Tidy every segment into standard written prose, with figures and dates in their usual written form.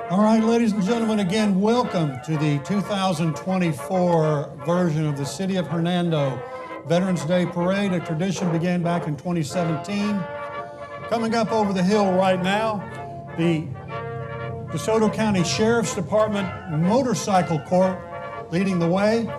All right, ladies and gentlemen, again, welcome to the 2024 version of the City of Hernando Veterans Day Parade. A tradition began back in 2017. Coming up over the hill right now, the DeSoto County Sheriff's Department Motorcycle Corps leading the way.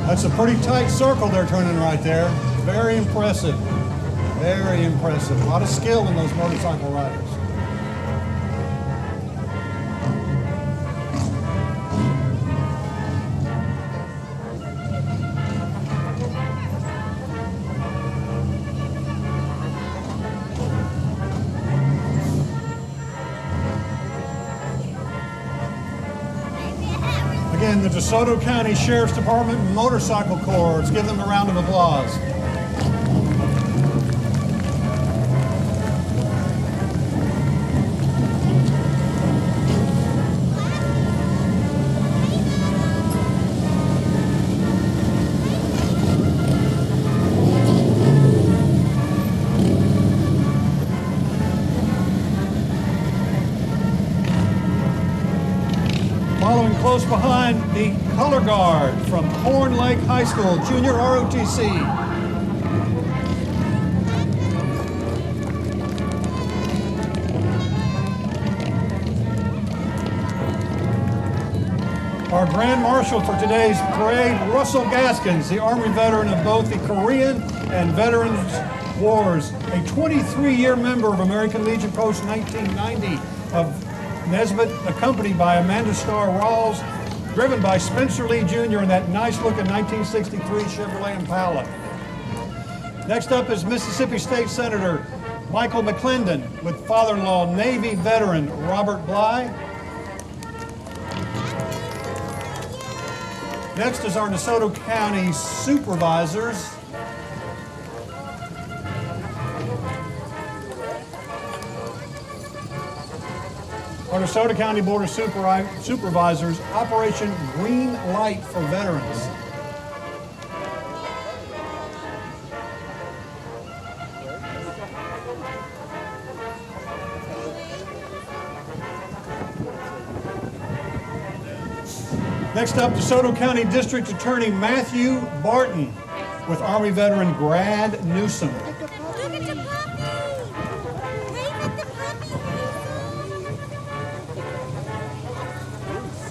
That's a pretty tight circle they're turning right there. Very impressive. Very impressive. A lot of skill in those motorcycle riders. Again, the DeSoto County Sheriff's Department Motorcycle Corps. Let's give them a round of applause. Following close behind, the color guard from Horn Lake High School, Junior ROTC. Our Grand Marshal for today's parade, Russell Gaskins, the Army veteran of both the Korean and Veterans Wars, a 23-year member of American Legion Post 1990 of Nesbitt, accompanied by Amanda Starr Rawls, driven by Spencer Lee Jr. in that nice-looking 1963 Chevrolet Impala. Next up is Mississippi State Senator Michael McClendon with father-in-law Navy veteran Robert Bly. Next is our DeSoto County Supervisors. Our DeSoto County Board of Supervisors, Operation Green Light for Veterans. Next up, DeSoto County District Attorney Matthew Barton with Army veteran Brad Newsom.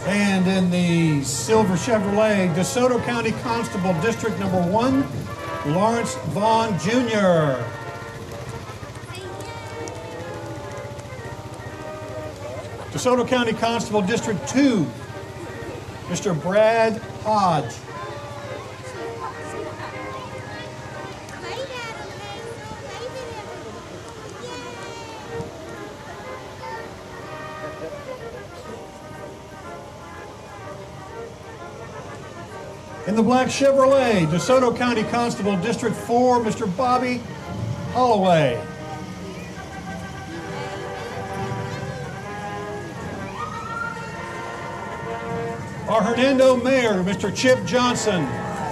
And in the silver Chevrolet, DeSoto County Constable District Number 1, Lawrence Vaughn Jr. DeSoto County Constable District 2, Mr. Brad Hodge. In the black Chevrolet, DeSoto County Constable District 4, Mr. Bobby Holloway. Our Hernando Mayor, Mr. Chip Johnson,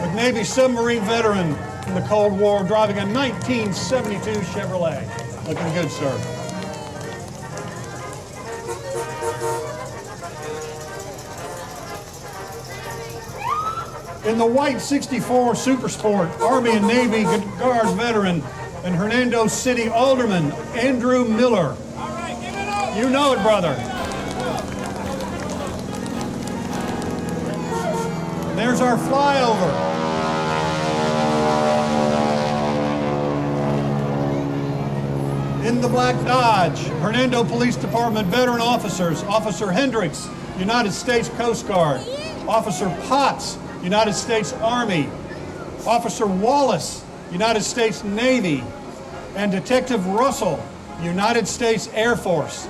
with Navy submarine veteran in the Cold War, driving a 1972 Chevrolet. Looking good, sir. In the white 64 Super Sport, Army and Navy Guard veteran and Hernando City Alderman, Andrew Miller. All right, give it up. You know it, brother. There's our flyover. In the black Dodge, Hernando Police Department veteran officers, Officer Hendricks, United States Coast Guard, Officer Potts, United States Army, Officer Wallace, United States Navy, and Detective Russell, United States Air Force.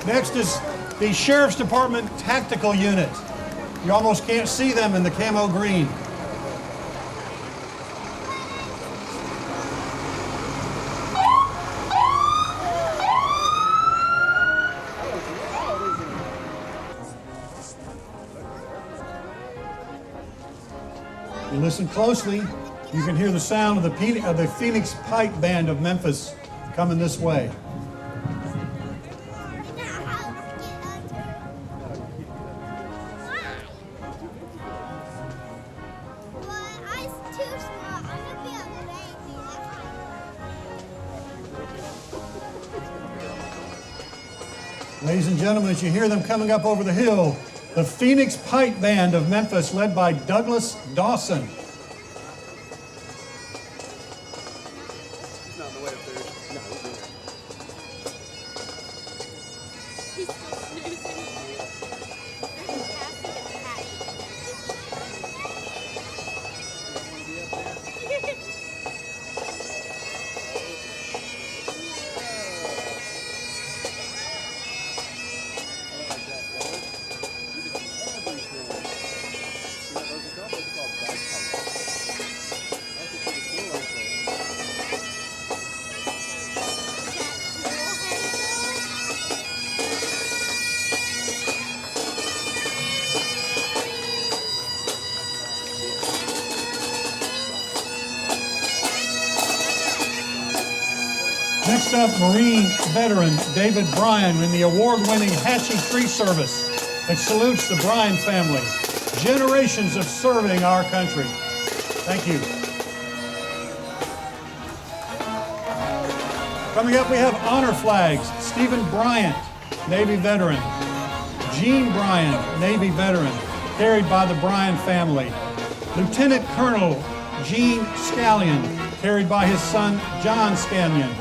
Next is the Sheriff's Department Tactical Unit. You almost can't see them in the camo green. You listen closely, you can hear the sound of the Phoenix Pipe Band of Memphis coming this way. Ladies and gentlemen, as you hear them coming up over the hill, the Phoenix Pipe Band of Memphis, led by Douglas Dawson. Next up, Marine veteran David Bryan in the award-winning Hatchie Tree Service that salutes the Bryan family. Generations of serving our country. Thank you. Coming up, we have honor flags. Stephen Bryant, Navy veteran. Gene Bryant, Navy veteran, carried by the Bryan family. Lieutenant Colonel Gene Scallion, carried by his son John Scallion.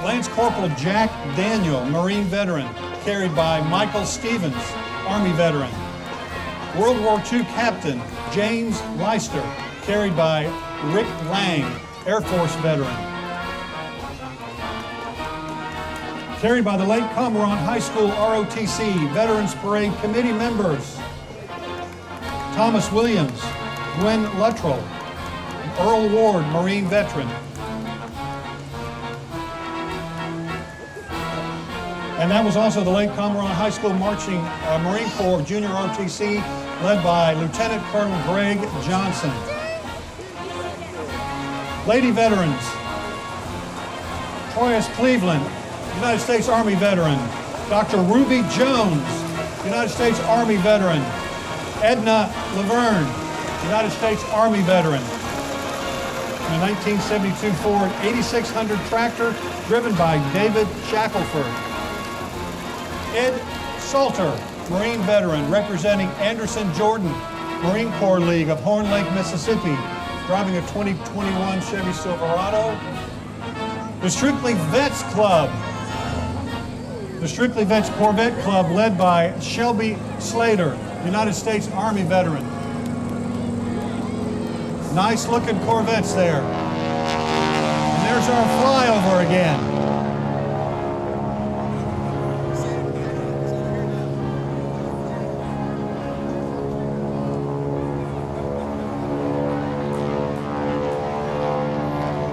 Lance Corporal Jack Daniel, Marine veteran, carried by Michael Stevens, Army veteran. World War II Captain James Leister, carried by Rick Lang, Air Force veteran. Carried by the late Comoron High School ROTC Veterans Parade Committee members Thomas Williams, Gwen Luttrell, Earl Ward, Marine veteran. And that was also the late Comoron High School Marching Marine Corps Junior ROTC, led by Lieutenant Colonel Greg Johnson. Lady veterans, Troyes Cleveland, United States Army veteran. Dr. Ruby Jones, United States Army veteran. Edna Laverne, United States Army veteran. In a 1972 Ford 8600 tractor driven by David Shackelford. Ed Salter, Marine veteran, representing Anderson Jordan, Marine Corps League of Horn Lake, Mississippi, driving a 2021 Chevy Silverado. The Strictly Vets Club, the Strictly Vets Corvette Club, led by Shelby Slater, United States Army veteran. Nice looking Corvettes there. And there's our flyover again.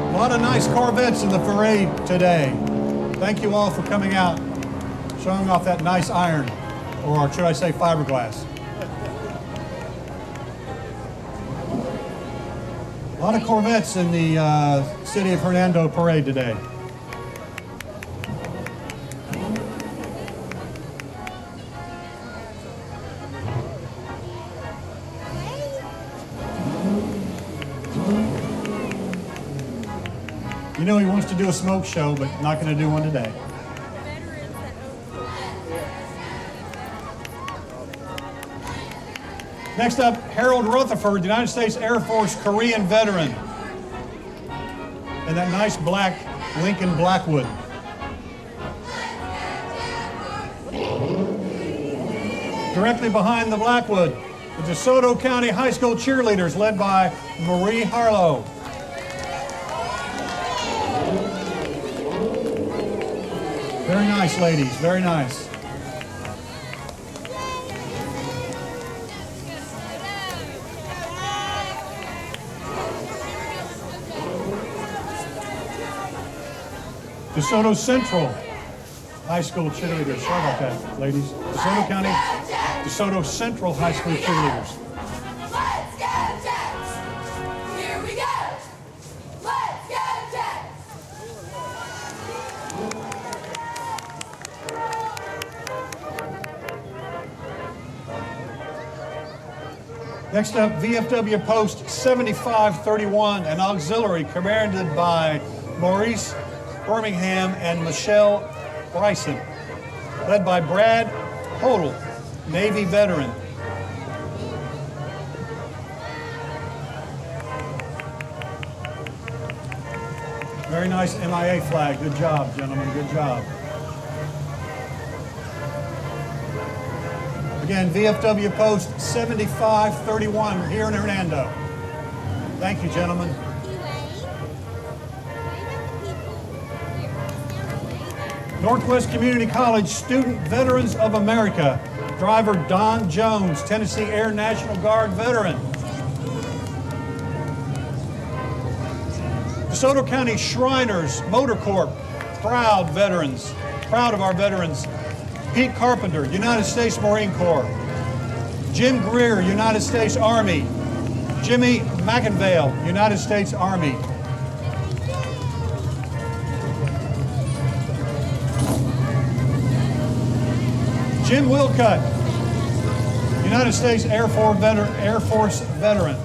A lot of nice Corvettes in the parade today. Thank you all for coming out, showing off that nice iron, or should I say fiberglass. A lot of Corvettes in the City of Hernando parade today. You know he wants to do a smoke show, but not going to do one today. Next up, Harold Rutherford, United States Air Force Korean veteran. And that nice black Lincoln Blackwood. Directly behind the Blackwood, the DeSoto County High School cheerleaders led by Marie Harlow. Very nice, ladies, very nice. DeSoto Central High School cheerleaders. Sorry about that, ladies. DeSoto County, DeSoto Central High School cheerleaders. Let's go, Jets! Here we go! Let's go, Jets! Next up, VFW Post 7531, an auxiliary commanded by Maurice Birmingham and Michelle Bryson, led by Brad Hodel, Navy veteran. Very nice MIA flag. Good job, gentlemen. Good job. Again, VFW Post 7531 here in Hernando. Thank you, gentlemen. Northwest Community College Student Veterans of America. Driver Don Jones, Tennessee Air National Guard veteran. DeSoto County Shriners Motor Corp, proud veterans, proud of our veterans. Pete Carpenter, United States Marine Corps. Jim Greer, United States Army. Jimmy McInvale, United States Army. Jim Wilcutt, United States Air Force veteran.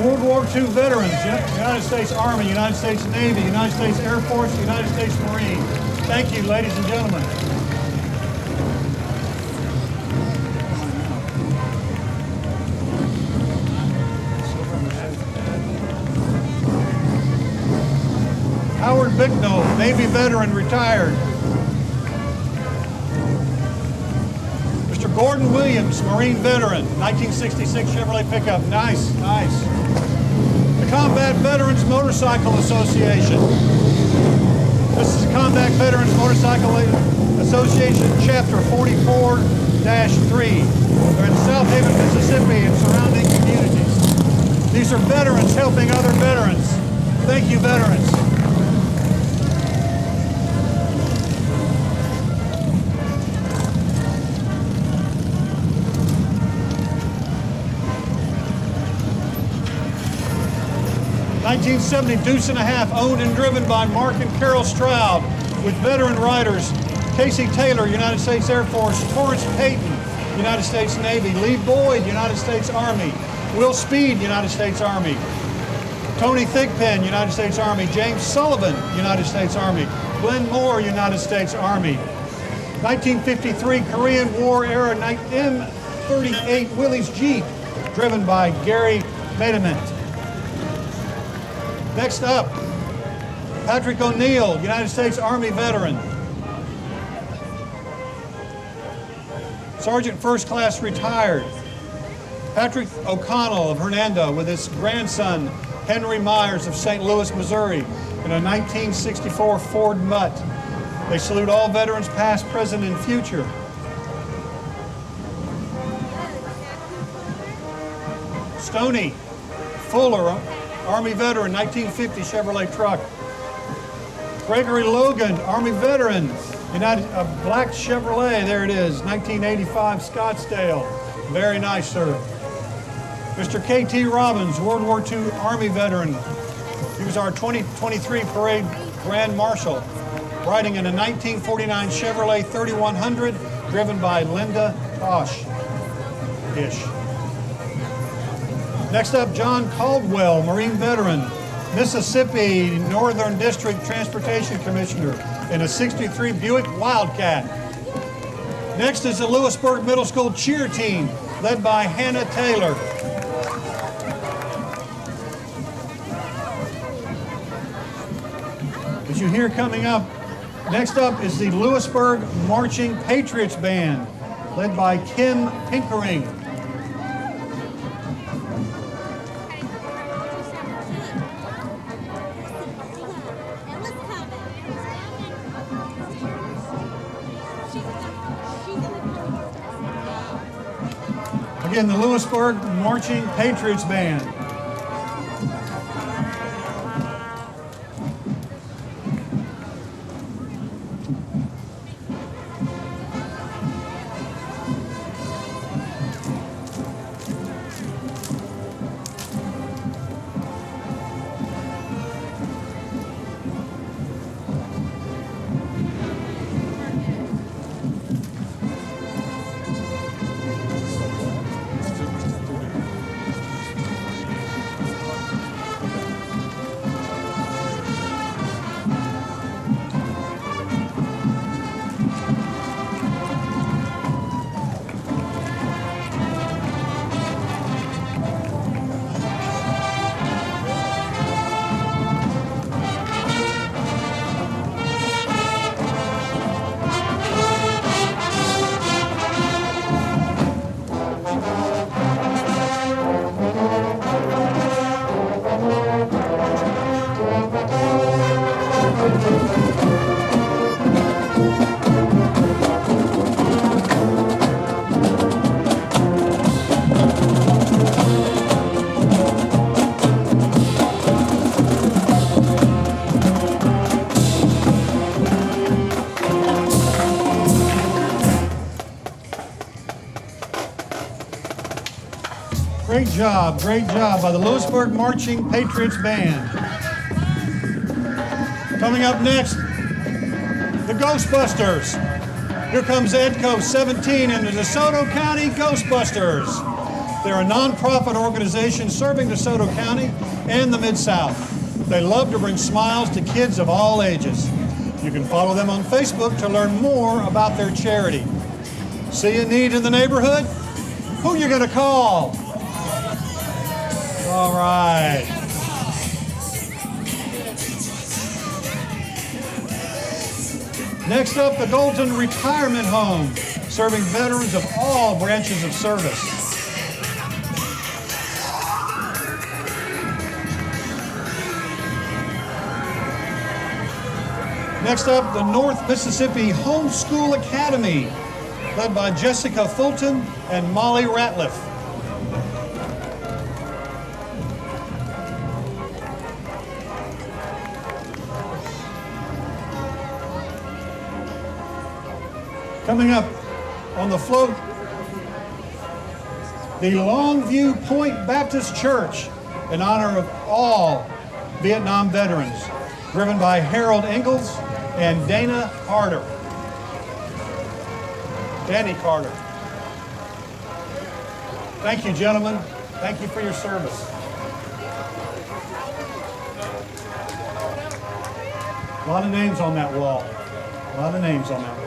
World War II veterans, United States Army, United States Navy, United States Air Force, United States Marine. Thank you, ladies and gentlemen. Howard Bicknell, Navy veteran, retired. Mr. Gordon Williams, Marine veteran, 1966 Chevrolet pickup. Nice, nice. The Combat Veterans Motorcycle Association. This is the Combat Veterans Motorcycle Association, Chapter 44-3. They're in South Haven, Mississippi and surrounding communities. These are veterans helping other veterans. Thank you, veterans. (1970) Deuce and a Half, owned and driven by Mark and Carol Stroud, with veteran riders Casey Taylor, United States Air Force; Torrance Payton, United States Navy; Lee Boyd, United States Army; Will Speed, United States Army; Tony Thigpen, United States Army; James Sullivan, United States Army; Glenn Moore, United States Army. 1953 Korean War era M38 Willys Jeep, driven by Gary Medement. Next up, Patrick O'Neill, United States Army veteran. Sergeant First Class retired. Patrick O'Connell of Hernando with his grandson, Henry Myers of St. Louis, Missouri, in a 1964 Ford Mutt. They salute all veterans past, present, and future. Stoney Fuller, Army veteran, 1950 Chevrolet truck. Gregory Logan, Army veteran, black Chevrolet, there it is, 1985 Scottsdale. Very nice, sir. Mr. K.T. Robbins, World War II Army veteran. He was our 2023 parade Grand Marshal, riding in a 1949 Chevrolet 3100, driven by Linda Ish. Next up, John Caldwell, Marine veteran, Mississippi Northern District Transportation Commissioner in a 63 Buick Wildcat. Next is the Lewisburg Middle School cheer team, led by Hannah Taylor. As you hear coming up, next up is the Lewisburg Marching Patriots Band, led by Kim Pinkering. Again, the Lewisburg Marching Patriots Band. Great job by the Lewisburg Marching Patriots Band. Coming up next, the Ghostbusters. Here comes EDCO 17 and the DeSoto County Ghostbusters. They're a nonprofit organization serving DeSoto County and the Mid-South. They love to bring smiles to kids of all ages. You can follow them on Facebook to learn more about their charity. See a need in the neighborhood? Who you gonna call? All right. Next up, the Golden Retirement Home, serving veterans of all branches of service. Next up, the North Mississippi Homeschool Academy, led by Jessica Fulton and Molly Ratliff. Coming up on the float, the Longview Point Baptist Church in honor of all Vietnam veterans, driven by Harold Ingalls and Danny Carter. Thank you, gentlemen. Thank you for your service. A lot of names on that wall. A lot of names on that wall.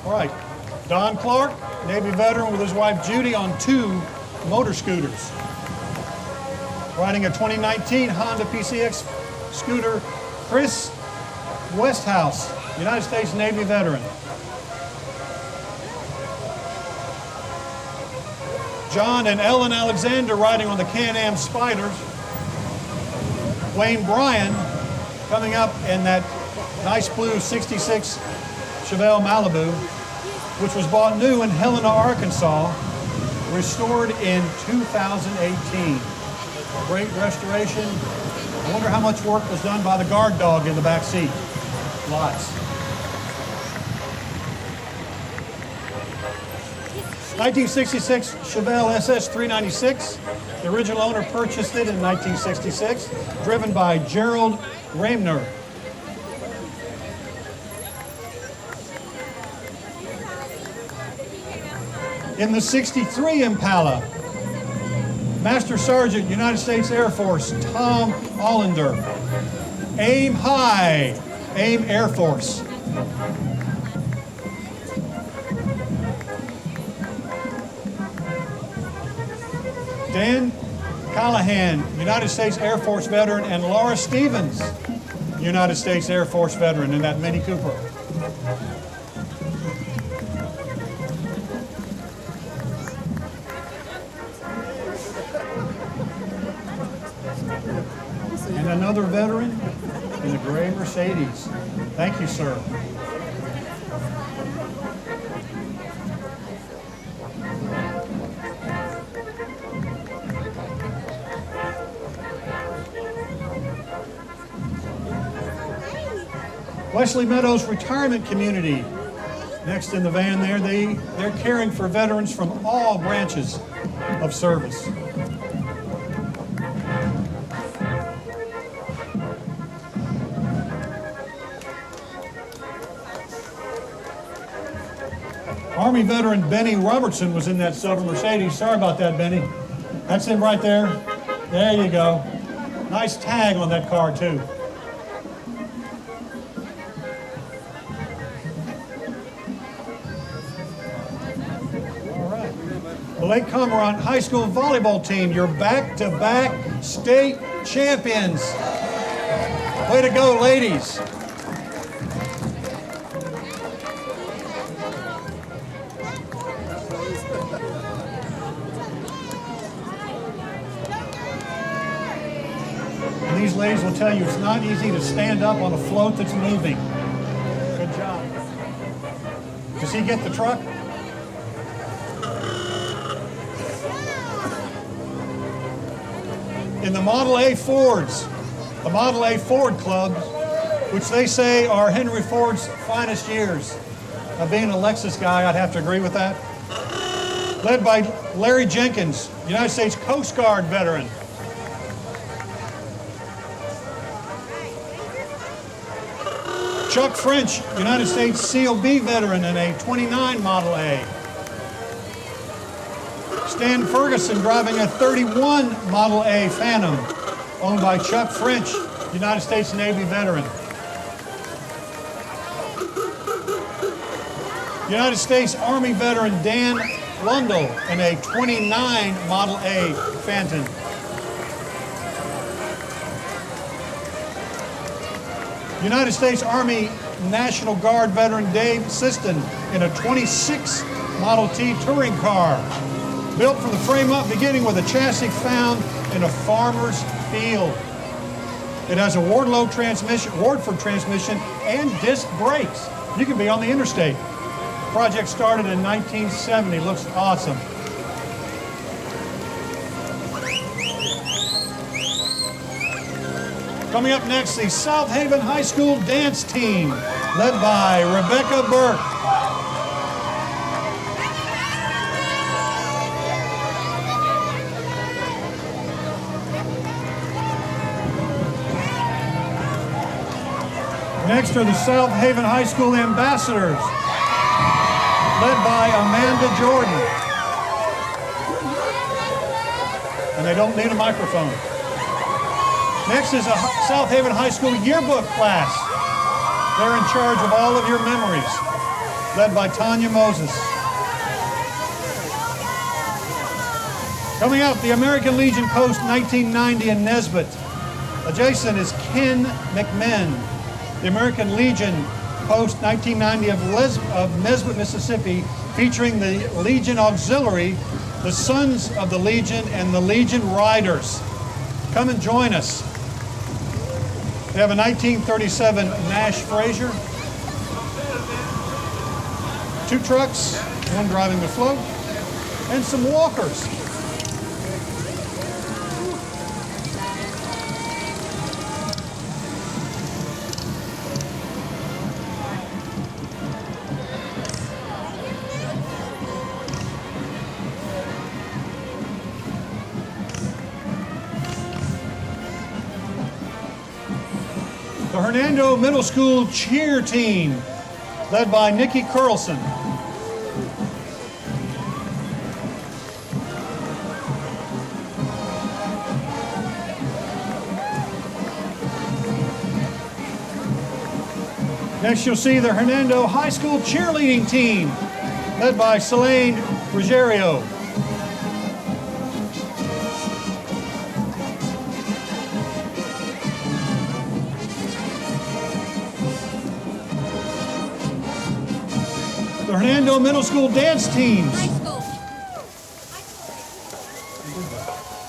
All right, Don Clark, Navy veteran with his wife Judy on 2 motor scooters. Riding a 2019 Honda PCX scooter, Chris Westhouse, United States Navy veteran. John and Ellen Alexander riding on the Can-Am Spiders. Wayne Bryan coming up in that nice blue 66 Chevelle Malibu, which was bought new in Helena, Arkansas, restored in 2018. Great restoration. I wonder how much work was done by the guard dog in the back seat. Lots. 1966 Chevelle SS 396. The original owner purchased it in 1966, driven by Gerald Ramner. In the 63 Impala, Master Sergeant, United States Air Force, Tom Allender. Aim high, aim Air Force. Dan Callahan, United States Air Force veteran, and Laura Stevens, United States Air Force veteran in that Mini Cooper. And another veteran in the gray Mercedes. Thank you, sir. Wesley Meadows Retirement Community. Next in the van there, they're caring for veterans from all branches of service. Army veteran Benny Robertson was in that silver Mercedes. Sorry about that, Benny. That's him right there. There you go. Nice tag on that car, too. All right. The Lake Cormorant High School volleyball team, you're back-to-back state champions. Way to go, ladies. These ladies will tell you it's not easy to stand up on a float that's moving. Good job. Does he get the truck? In the Model A Fords, the Model A Ford Club, which they say are Henry Ford's finest years. Being a Lexus guy, I'd have to agree with that. Led by Larry Jenkins, United States Coast Guard veteran. Chuck French, United States COB veteran in a 29 Model A. Stan Ferguson driving a 31 Model A Phantom, owned by Chuck French, United States Navy veteran. United States Army veteran Dan Lundell in a 29 Model A Phantom. United States Army National Guard veteran Dave Siston in a 26 Model T touring car, built from the frame up, beginning with a chassis found in a farmer's field. It has a Wardford transmission and disc brakes. You can be on the interstate. Project started in 1970. Looks awesome. Coming up next, the South Haven High School dance team, led by Rebecca Burke. Next are the South Haven High School ambassadors, led by Amanda Jordan. And they don't need a microphone. Next is a South Haven High School yearbook class. They're in charge of all of your memories, led by Tanya Moses. Coming up, the American Legion Post 1990 in Nesbit. Adjacent is Ken McMinn. The American Legion Post 1990 of Nesbit, Mississippi, featuring the Legion Auxiliary the Sons of the Legion and the Legion Riders. Come and join us. We have a 1937 Nash Fraser, 2 trucks, 1 driving the float, and some walkers. The Hernando Middle School cheer team, led by Nikki Curlson. Next, you'll see the Hernando High School cheerleading team, led by Selene Ruggiero. The Hernando Middle School dance teams.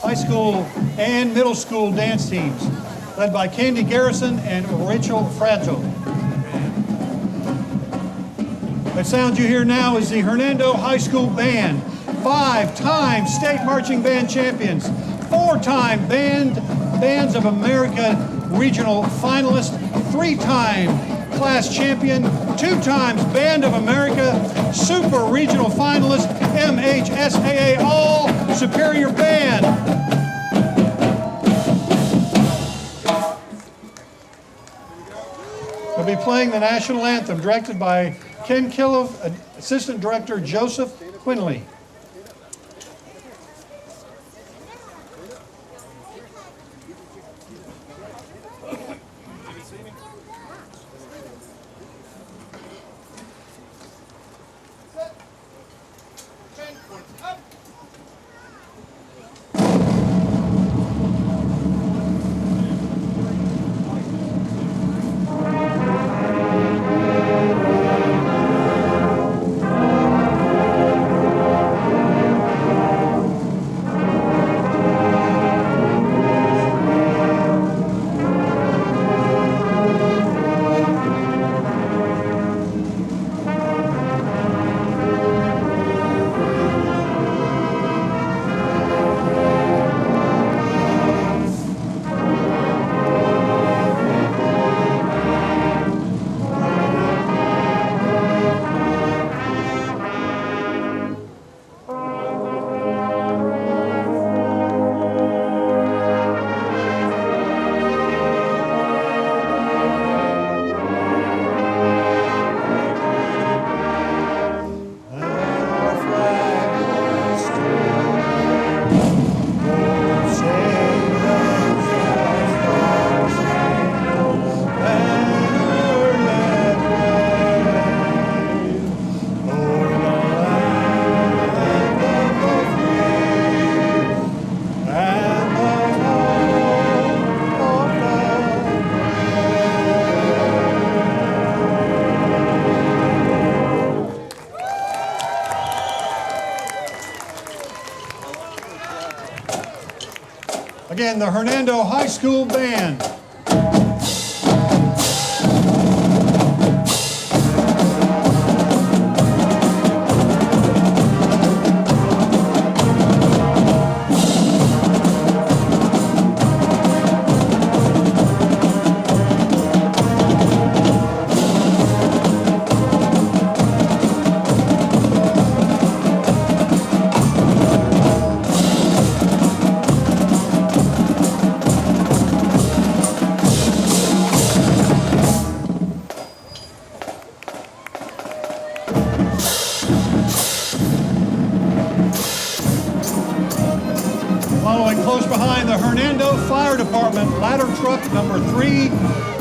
High school and middle school dance teams, led by Candy Garrison and Rachel Fragile. That sound you hear now is the Hernando High School Band, 5-time state marching band champions, 4-time Bands of America regional finalist, 3-time class champion, 2 times Band of America super regional finalist, MHSAA All Superior Band. We'll be playing the national anthem, directed by Ken Killiff, Assistant Director Joseph Quinley. Again, the Hernando High School Band. Following close behind, the Hernando Fire Department ladder truck number 3,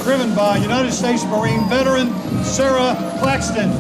driven by United States Marine veteran Sarah Claxton.